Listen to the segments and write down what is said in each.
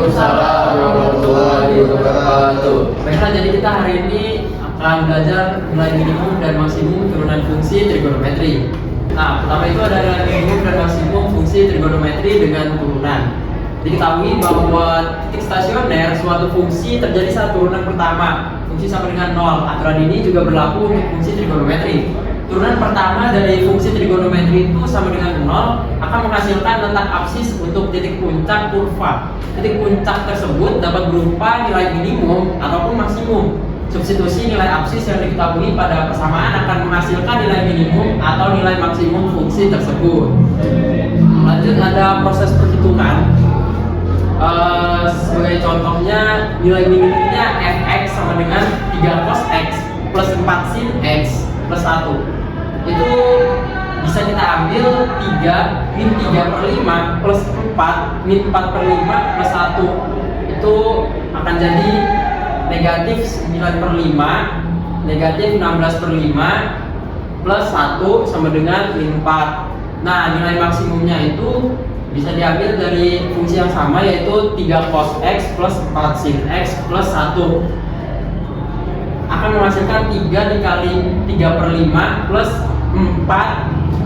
Waalaikumsalam warahmatullahi wabarakatuh. Baiklah, jadi kita hari ini akan belajar nilai minimum dan maksimum turunan fungsi trigonometri. Nah, pertama itu ada nilai minimum dan maksimum fungsi trigonometri dengan turunan. Diketahui bahwa titik stasioner suatu fungsi terjadi saat turunan pertama, fungsi sama dengan 0. Aturan ini juga berlaku untuk fungsi trigonometri. Turunan pertama dari fungsi trigonometri itu sama dengan 0 akan menghasilkan letak absis untuk titik puncak kurva. Titik puncak tersebut dapat berupa nilai minimum ataupun maksimum. Substitusi nilai absis yang diketahui pada persamaan akan menghasilkan nilai minimum atau nilai maksimum fungsi tersebut. Lanjut, ada proses perhitungan. Sebagai contohnya, nilai minimumnya fx sama dengan 3 cos x plus 4 sin x plus 1. Itu bisa kita ambil 3 min 3 per 5 plus 4 min 4 per 5 plus 1. Itu akan jadi negatif 9 per 5 negatif 16 per 5 plus 1 sama dengan min 4. Nah, nilai maksimumnya itu bisa diambil dari fungsi yang sama, yaitu 3 cos x plus 4 sin x plus 1 akan menghasilkan 3 dikali 3 per 5 plus 4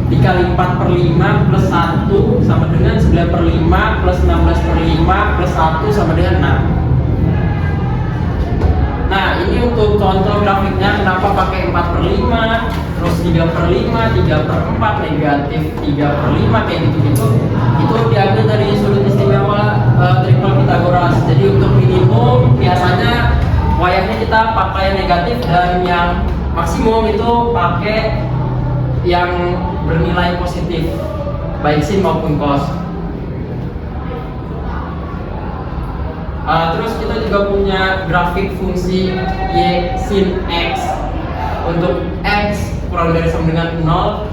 dikali 4 per 5 plus 1 sama dengan 9 per 5 plus 16 per 5 plus 1 sama dengan 6. Nah, ini untuk contoh grafiknya kenapa pakai 4 per 5 terus 3 per 5, 3 per 4, negatif 3 per 5 kayak gitu-gitu. Itu diambil dari sudut istimewa triple Pythagoras. Jadi untuk minimum biasanya wayangnya kita pakai negatif, dan yang maksimum itu pakai yang bernilai positif, baik sin maupun cos. Terus kita juga punya grafik fungsi y sin x. Untuk x kurang dari sama dengan 0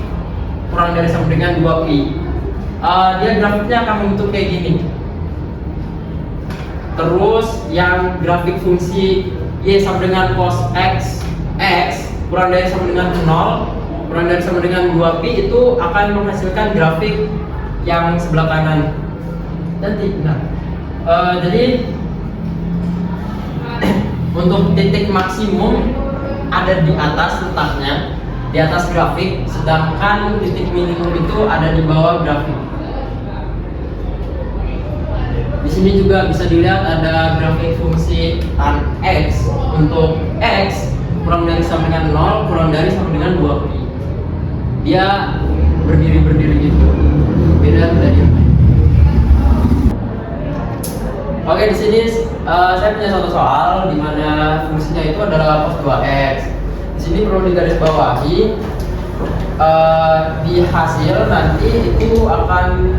kurang dari sama dengan 2pi. Dia grafiknya akan membentuk kayak gini. Terus yang grafik fungsi y sama dengan cos x kurang dari sama dengan 0 kurang dari sama dengan 2pi itu akan menghasilkan grafik yang sebelah kanan. Nanti, jadi untuk titik maksimum ada di atas letaknya, di atas grafik, sedangkan titik minimum itu ada di bawah grafik. Di sini juga bisa dilihat ada grafik fungsi tan x. Untuk x kurang dari sama dengan 0 kurang dari sama dengan 2pi. Dia berdiri gitu, beda dari yang lain. Oke, di sini saya punya satu soal di mana fungsinya itu adalah cos 2x. Di sini perlu digarisbawahi, di hasil nanti itu akan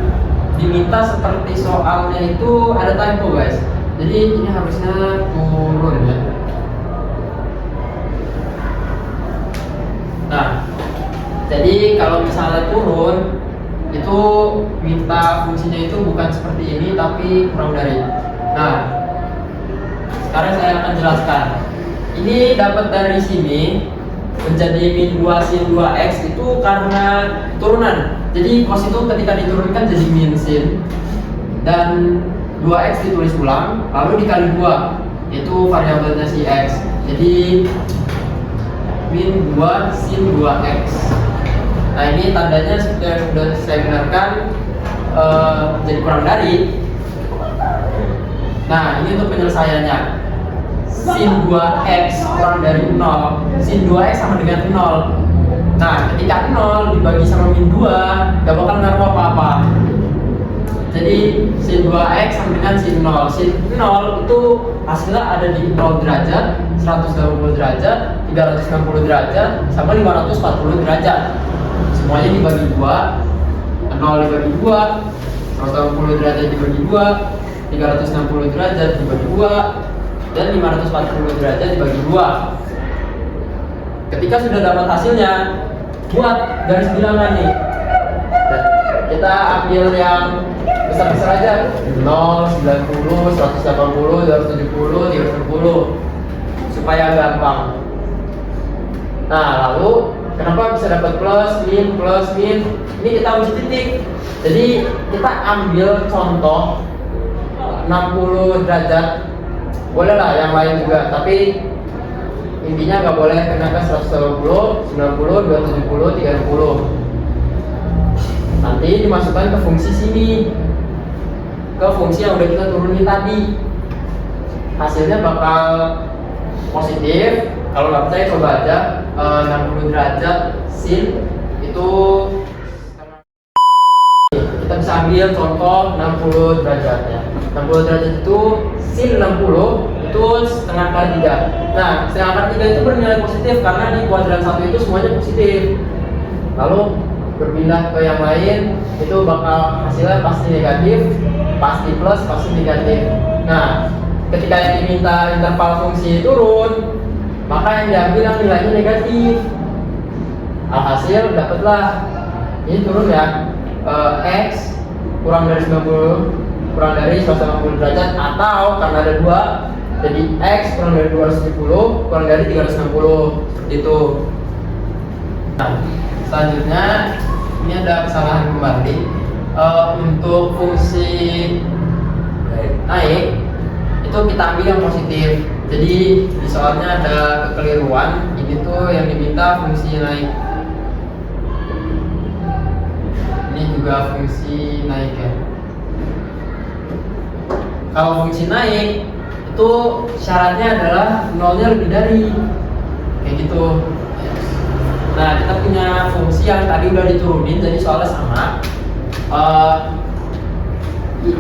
diminta seperti soalnya itu ada typo, guys. Jadi ini harusnya turun ya. Nah, jadi kalau misalnya turun itu minta fungsinya itu bukan seperti ini tapi kurang dari. Nah, sekarang saya akan jelaskan. Ini dapat dari sini menjadi min 2 sin 2x itu karena turunan. Jadi cos itu ketika diturunkan jadi min sin, dan 2x ditulis ulang lalu dikali 2, itu variabelnya si x. Jadi min 2 sin 2x. Nah, ini tandanya seperti yang sudah saya benarkan, jadi kurang dari. Nah, ini untuk penyelesaiannya. Sin 2x kurang dari 0, sin 2x sama dengan 0. Nah, ketika 0 dibagi sama min 2 gak bakal ngaruh apa-apa. Jadi sin 2x sama dengan sin 0. Sin 0 itu hasilnya ada di 0 derajat, 180 derajat, 360 derajat, sama 540 derajat. Semuanya dibagi 2, 0 dibagi 2, 180 derajat dibagi 2, 360 derajat dibagi 2, dan 540 derajat dibagi 2. Ketika sudah dapat hasilnya, buat garis bilangan nih. Kita ambil yang besar-besar aja, 0, 90, 180, 270, 310, supaya gampang. Nah, lalu kenapa bisa dapat plus, min? Ini kita uji titik. Jadi kita ambil contoh 60 derajat, boleh lah yang lain juga, tapi intinya nggak boleh kena ke 180, 90, 270, 30. Nanti dimasukkan ke fungsi sini, ke fungsi yang udah kita turunin tadi. Hasilnya bakal positif. Kalau nggak percaya coba aja. 60 derajat sin itu kita bisa ambil contoh 60 derajat ya. 60 derajat itu sin 60 itu setengah kali 3. Nah, setengah kali 3 itu bernilai positif karena di kuadran 1 itu semuanya positif. Lalu berpindah ke yang lain itu bakal hasilnya pasti negatif, pasti plus, pasti negatif. Nah, ketika yang diminta interval fungsi turun, maka yang diambil yang nilainya negatif. Alhasil dapatlah ini turun ya, x kurang dari 90, kurang dari 180 derajat, atau karena ada 2 jadi x kurang dari 270 kurang dari 360 seperti itu. Nah, selanjutnya ini ada kesalahan kembali. Untuk fungsi naik itu kita ambil yang positif. Jadi di soalnya ada kekeliruan. Ini tuh yang diminta fungsi naik. Ini juga fungsi naik ya. Kalau fungsi naik itu syaratnya adalah nolnya lebih dari kayak gitu. Nah, kita punya fungsi yang tadi udah diturunin, jadi soalnya sama.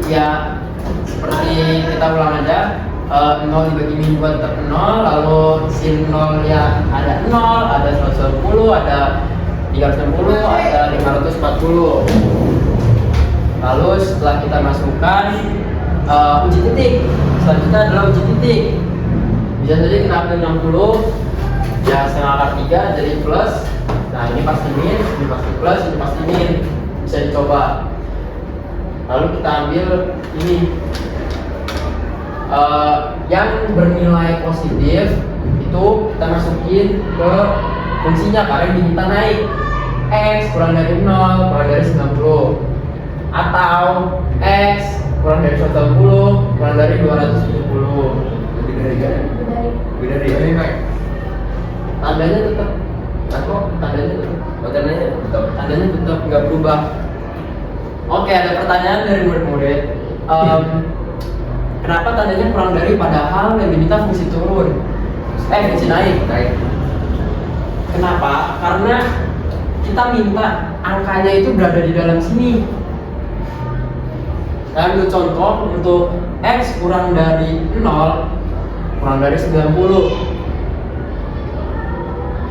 Ya, seperti kita ulang aja. 0 dibagi min 2 tetap 0, lalu sin 0 ya ada 0, ada 120, ada 360, ada 540. Lalu setelah kita masukkan uji titik, selanjutnya adalah uji titik. Bisa saja kita ambil 60 ya setengah akar 3 jadi plus. Nah, ini pasti min, ini pasti plus, ini pasti min. Bisa dicoba. Lalu kita ambil ini yang bernilai positif itu kita masukin ke fungsinya karena diminta naik. X kurang dari 0 kurang dari 90, atau X kurang dari 180 kurang dari 270. Lebih dari kan? Lebih dari naik. Tandanya tetap, tandanya tetap nggak berubah. Oke, ada pertanyaan dari murid-murid. Kenapa tandanya kurang dari padahal yang diminta fungsi turun? Fungsi naik. Kenapa? Karena kita minta angkanya itu berada di dalam sini. Saya ambil contoh untuk X kurang dari 0 kurang dari 90.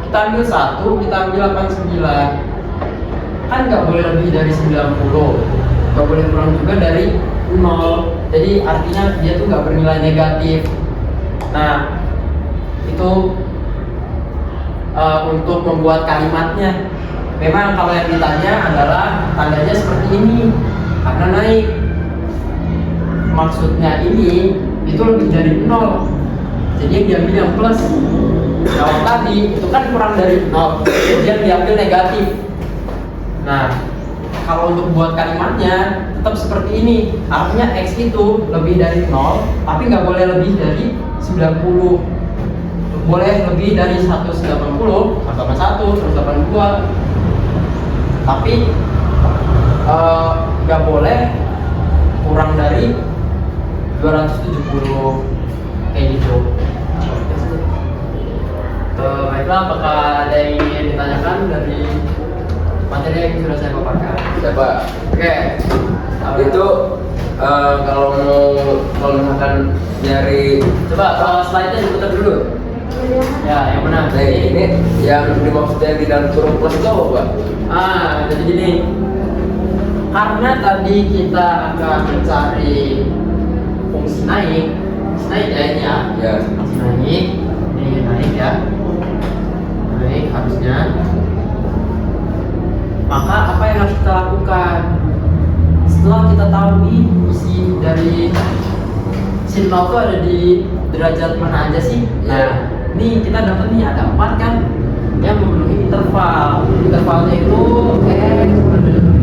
Kita ambil 1, kita ambil 89. Kan nggak boleh lebih dari 90, nggak boleh kurang juga dari 0. Jadi artinya dia tuh nggak bernilai negatif. Nah, itu untuk membuat kalimatnya. Memang kalau yang ditanya adalah tandanya seperti ini karena naik. Maksudnya ini itu lebih dari 0. Jadi yang diambil yang plus. Kalau tadi itu kan kurang dari 0, jadi yang diambil negatif. Nah, kalau untuk buat kalimatnya tetap seperti ini. Artinya X itu lebih dari 0, tapi nggak boleh lebih dari 90. Boleh lebih dari 190, 181, 182. Tapi nggak boleh kurang dari 270 kayak gitu. Baiklah, apakah ada yang ingin ditanyakan dari materi yang sudah saya paparkan? Siapa? Oke. Itu kalau misalkan nyari Coba slide-nya diputar dulu. Ya, yang mana? nah, ini yang dimaksudnya di dalam kurung plus itu apa, Pak? Jadi gini. Karena tadi kita akan mencari fungsi naik ya ini ya. Ya. Fungsi naik, ini naik ya. Naik harusnya. Maka apa yang harus kita lakukan? Setelah kita tahu nih isi dari sin 0 itu ada di derajat mana aja sih? Nah, ini kita dapat nih ada 4 kan yang memenuhi interval. Intervalnya itu X kurang dari 90.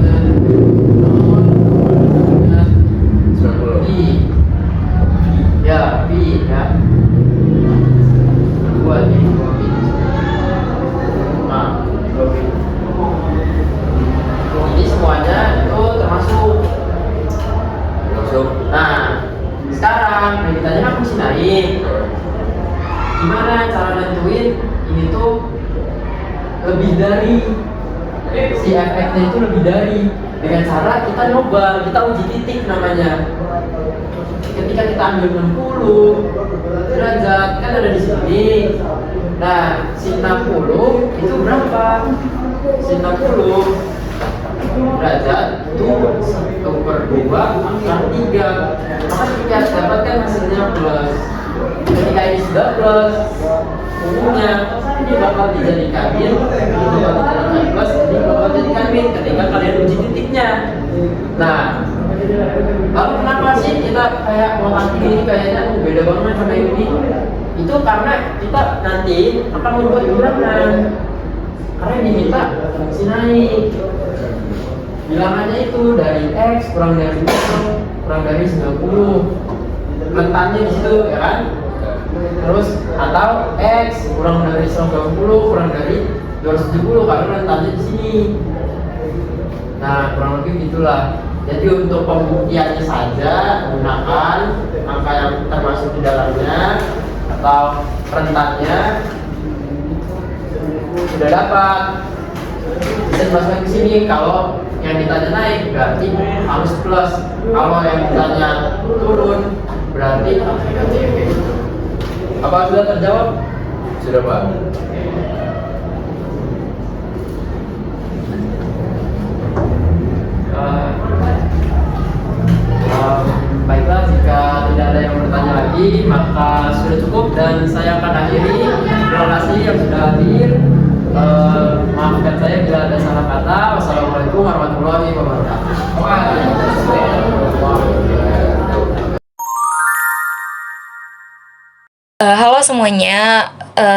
sekarang, nah ditanya kan fungsi naik. Gimana cara nentuin ini tuh lebih dari si fx-nya itu lebih dari, dengan cara kita nyoba, kita uji titik namanya. Ketika kita ambil 60 derajat kan ada di sini. Nah, sin 60 itu berapa? Sin 60 derajat itu 1/2 akar 3. Maka kita dapatkan hasilnya plus. Ketika ini sudah plus, umumnya ini bakal dijadikan min, ini bakal dijadikan plus, ini bakal dijadikan min ketika kalian uji titiknya. Nah, lalu kenapa sih kita kayak mau ini kayaknya beda banget sama ini? Itu karena kita nanti akan merubah bilangan. Karena yang diminta fungsi naik. Bilangannya itu dari x kurang dari 0 kurang dari 90. Rentannya di situ ya kan? Terus atau x kurang dari 120 kurang dari 270 karena rentannya di sini. Nah, kurang lebih gitulah. Jadi untuk pembuktiannya saja gunakan angka yang termasuk di dalamnya atau rentannya sudah dapat. Bisa dimasukkan ke sini. Kalau yang ditanya naik berarti harus plus. Kalau yang ditanya turun berarti harus negatif. Apa sudah terjawab? Sudah Pak. Baiklah, jika tidak ada yang bertanya lagi maka sudah cukup dan saya akan akhiri. Terima kasih yang sudah hadir. Maafkan saya bila ada salah kata. Wassalamualaikum warahmatullahi wabarakatuh. Halo semuanya,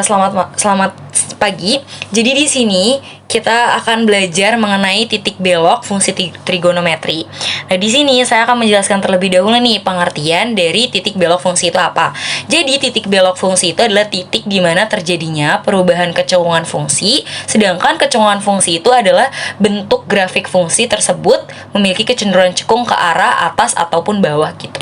selamat pagi. Jadi di sini kita akan belajar mengenai titik belok fungsi trigonometri. Nah, di sini saya akan menjelaskan terlebih dahulu nih pengertian dari titik belok fungsi itu apa. Jadi titik belok fungsi itu adalah titik di mana terjadinya perubahan kecekungan fungsi, sedangkan kecekungan fungsi itu adalah bentuk grafik fungsi tersebut memiliki kecenderungan cekung ke arah atas ataupun bawah gitu.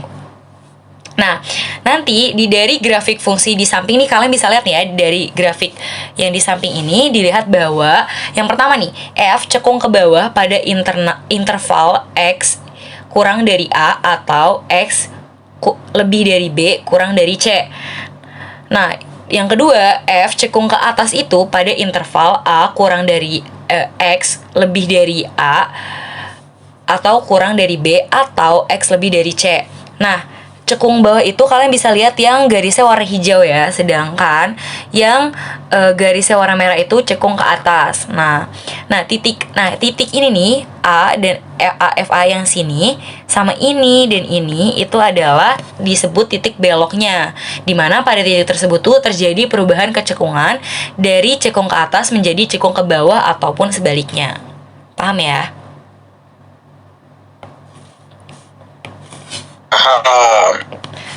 Nah, nanti dari grafik fungsi di samping nih kalian bisa lihat ya, dari grafik yang di samping ini dilihat bahwa yang pertama nih, F cekung ke bawah pada interval X kurang dari A atau X lebih dari B kurang dari C. Nah, yang kedua, F cekung ke atas itu pada interval A kurang dari X lebih dari A atau kurang dari B atau X lebih dari C. Nah, cekung bawah itu kalian bisa lihat yang garisnya warna hijau ya, sedangkan yang garisnya warna merah itu cekung ke atas. Nah titik ini nih A dan FA yang sini sama ini dan ini itu adalah disebut titik beloknya, dimana pada titik tersebut tuh terjadi perubahan kecekungan dari cekung ke atas menjadi cekung ke bawah ataupun sebaliknya. Paham ya?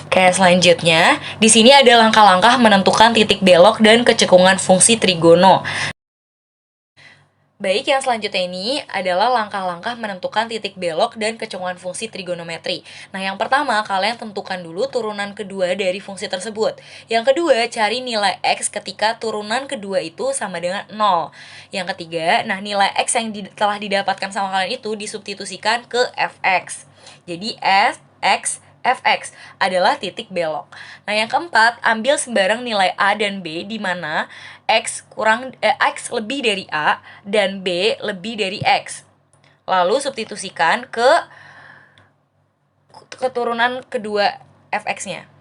Oke, selanjutnya di sini ada langkah-langkah menentukan titik belok dan kecekungan fungsi trigono. Baik, yang selanjutnya ini adalah langkah-langkah menentukan titik belok dan kecekungan fungsi trigonometri. Nah, yang pertama, kalian tentukan dulu turunan kedua dari fungsi tersebut. Yang kedua, cari nilai X ketika turunan kedua itu sama dengan 0. Yang ketiga, nah nilai X yang telah didapatkan sama kalian itu disubstitusikan ke Fx. Jadi, X Fx adalah titik belok. Nah, yang keempat, ambil sembarang nilai A dan B di mana X lebih dari A dan B lebih dari X. Lalu substitusikan ke keturunan kedua Fx-nya.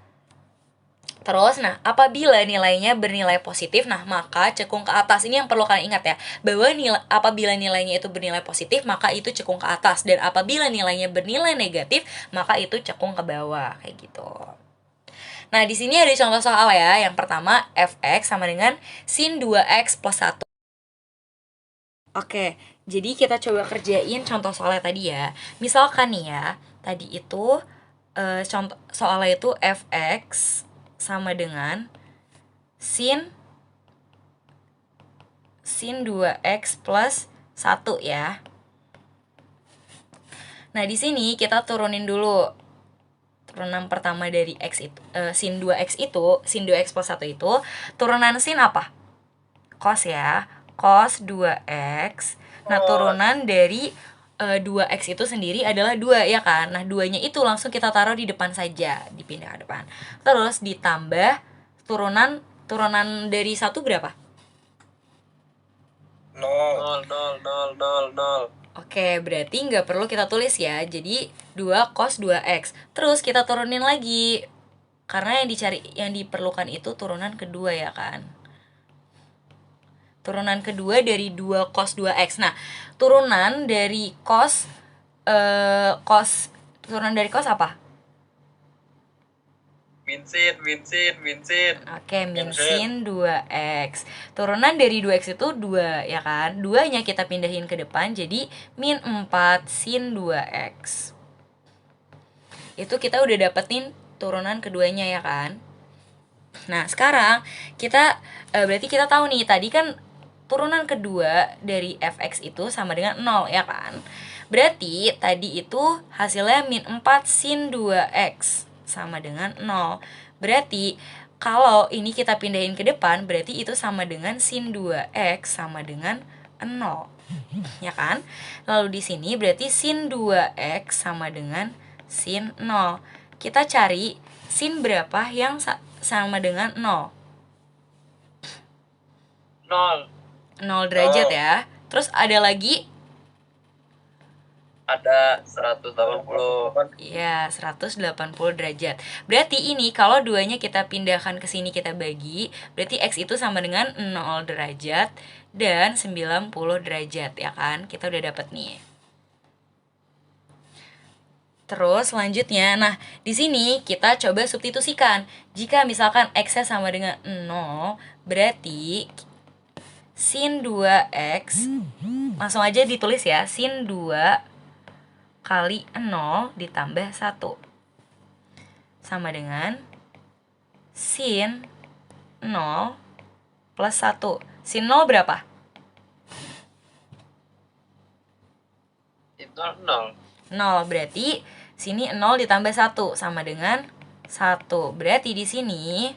Terus, nah, apabila nilainya bernilai positif, nah, maka cekung ke atas. Ini yang perlu kalian ingat ya, bahwa apabila nilainya itu bernilai positif, maka itu cekung ke atas. Dan apabila nilainya bernilai negatif, maka itu cekung ke bawah, kayak gitu. Nah, di sini ada contoh soal ya. Yang pertama, Fx sama dengan sin 2x plus 1. Oke, jadi kita coba kerjain contoh soalnya tadi ya. Misalkan nih ya, tadi itu contoh soalnya itu Fx sama dengan sin 2x plus 1 ya. Nah, di sini kita turunin dulu. turunan pertama dari X itu, sin 2X itu, sin 2X plus 1 itu, turunan sin apa? Cos ya, cos 2X. Nah, turunan dari 2X itu sendiri adalah 2 ya kan. Nah, 2-nya itu langsung kita taruh di depan saja, dipindah ke depan. Terus ditambah turunan dari 1 berapa? 0. 0. Oke, berarti nggak perlu kita tulis ya. Jadi 2 cos 2X. Terus kita turunin lagi. Karena yang diperlukan itu turunan kedua ya kan. Turunan kedua dari 2 cos 2X. Nah, turunan dari cos turunan dari cos apa? Min sin. Oke, min sin 2X. Turunan dari 2X itu 2 ya kan. 2-nya kita pindahin ke depan jadi min 4 sin 2X. Itu kita udah dapetin turunan keduanya ya kan. Nah, sekarang kita berarti kita tahu nih, tadi kan turunan kedua dari fx itu sama dengan 0 ya kan. Berarti tadi itu hasilnya min 4 sin 2x sama dengan 0. Berarti kalau ini kita pindahin ke depan, berarti itu sama dengan sin 2x sama dengan 0. Ya kan? Lalu di sini berarti sin 2x sama dengan sin 0. Kita cari sin berapa yang sama dengan 0. 0 derajat ya. Terus ada lagi? Ada 180. Iya, 180 derajat. Berarti ini kalau duanya kita pindahkan ke sini, kita bagi, berarti X itu sama dengan 0 derajat dan 90 derajat ya kan? Kita udah dapet nih. Terus selanjutnya, nah di sini kita coba substitusikan. Jika misalkan X-nya sama dengan 0, berarti sin 2X, langsung aja ditulis ya, sin 2 kali 0 ditambah 1 sama dengan sin 0 plus 1. Sin 0 berapa? Sin 0. 0, berarti sini 0 ditambah 1 sama dengan 1. Berarti di sini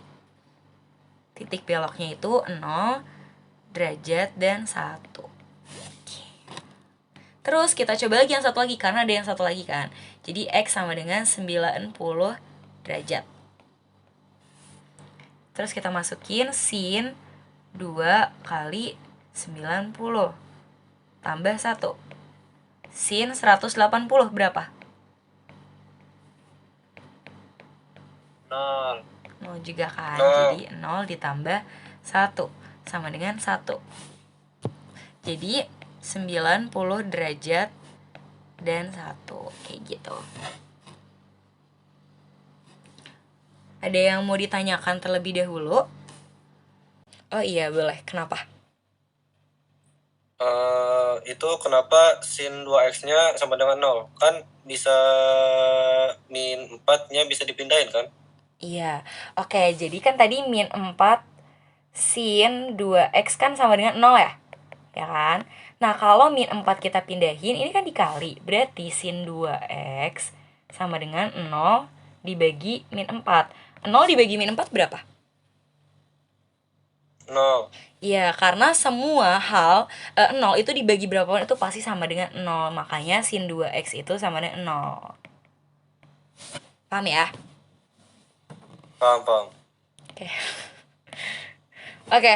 titik beloknya itu 0 derajat dan 1. Terus kita coba lagi yang satu lagi, karena ada yang satu lagi kan. Jadi X sama dengan 90 derajat. Terus kita masukin sin 2 kali 90 tambah 1. Sin 180 berapa? 0. 0 juga kan. 0. Jadi 0 ditambah 1 sama dengan 1. Jadi 90 derajat dan 1. Kayak gitu. Ada yang mau ditanyakan terlebih dahulu? Oh iya, boleh. Kenapa? Itu kenapa sin 2x-nya sama dengan 0? Kan bisa min 4-nya bisa dipindahin kan? Iya. Oke, jadi kan tadi min 4 sin 2x kan sama dengan 0 ya? Ya kan? Nah, kalau min 4 kita pindahin, ini kan dikali. Berarti sin 2x sama dengan 0 dibagi min 4. 0 dibagi min 4 berapa? 0. Iya, karena semua hal 0 itu dibagi berapapun itu pasti sama dengan 0. Makanya sin 2x itu sama dengan 0. Paham ya? Paham. Oke. Oke.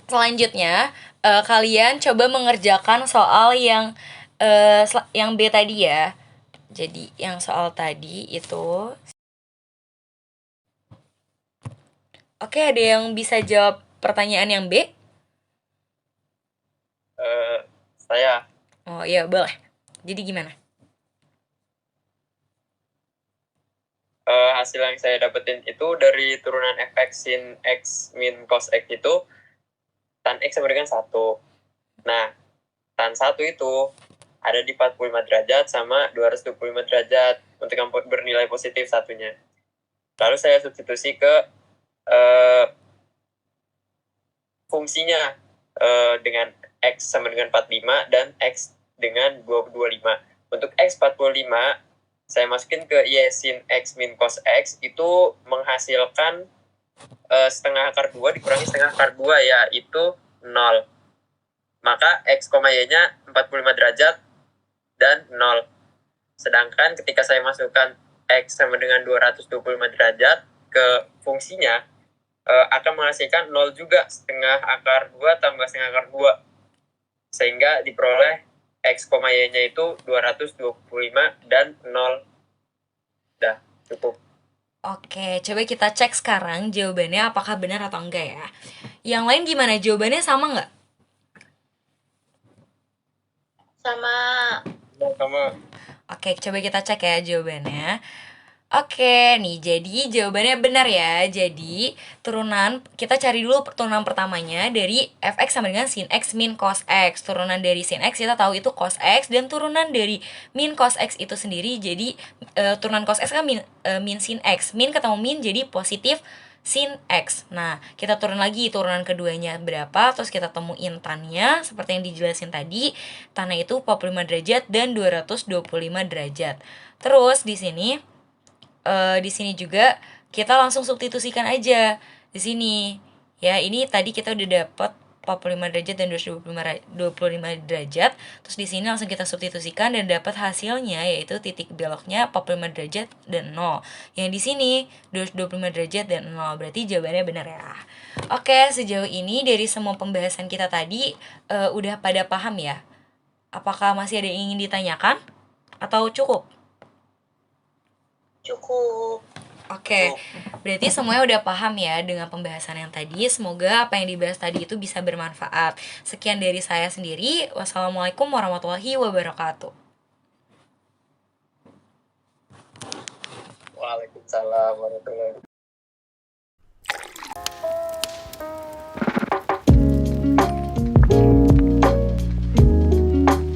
Selanjutnya, kalian coba mengerjakan soal yang B tadi ya. Jadi yang soal tadi itu. Oke, ada yang bisa jawab pertanyaan yang B? Saya. Oh iya, boleh. Jadi gimana? Hasil yang saya dapetin itu dari turunan fx sin x min cos x itu tan x sama dengan 1. Nah, tan 1 itu ada di 45 derajat sama 225 derajat untuk yang bernilai positif satunya. Lalu saya substitusi ke fungsinya dengan x sama dengan 45 dan x dengan 25. Untuk x 45 saya masukin ke Y sin X min cos X, itu menghasilkan setengah akar 2 dikurangi setengah akar 2, yaitu 0. Maka X, Y-nya 45 derajat dan 0. Sedangkan ketika saya masukkan X sama dengan 225 derajat ke fungsinya, akan menghasilkan 0 juga, setengah akar 2 tambah setengah akar 2. Sehingga diperoleh X, Y-nya itu 225 dan 0. Udah, cukup. Oke, coba kita cek sekarang jawabannya apakah benar atau enggak ya. Yang lain gimana? Jawabannya sama nggak? Sama. Oke, coba kita cek ya jawabannya. Oke, nih jadi jawabannya benar ya. Jadi turunan, kita cari dulu turunan pertamanya dari fx sama dengan sin x min cos x. Turunan dari sin x kita tahu itu cos x, dan turunan dari min cos x itu sendiri jadi turunan cos x kan min sin x. Min ketemu min jadi positif sin x. Nah, kita turun lagi turunan keduanya berapa, terus kita temuin tannya seperti yang dijelasin tadi. Tannya itu 45 derajat dan 225 derajat. Terus di sini juga kita langsung substitusikan aja di sini. Ya, ini tadi kita udah dapet 45 derajat dan 225 derajat. Terus di sini langsung kita substitusikan dan dapat hasilnya yaitu titik beloknya 45 derajat dan 0. Yang di sini 225 derajat dan 0. Berarti jawabannya benar ya. Oke, sejauh ini dari semua pembahasan kita tadi udah pada paham ya? Apakah masih ada yang ingin ditanyakan atau cukup? Cukup. Oke, berarti semuanya udah paham ya dengan pembahasan yang tadi. Semoga apa yang dibahas tadi itu bisa bermanfaat. Sekian dari saya sendiri. Wassalamualaikum warahmatullahi wabarakatuh. Waalaikumsalam warahmatullahi wabarakatuh.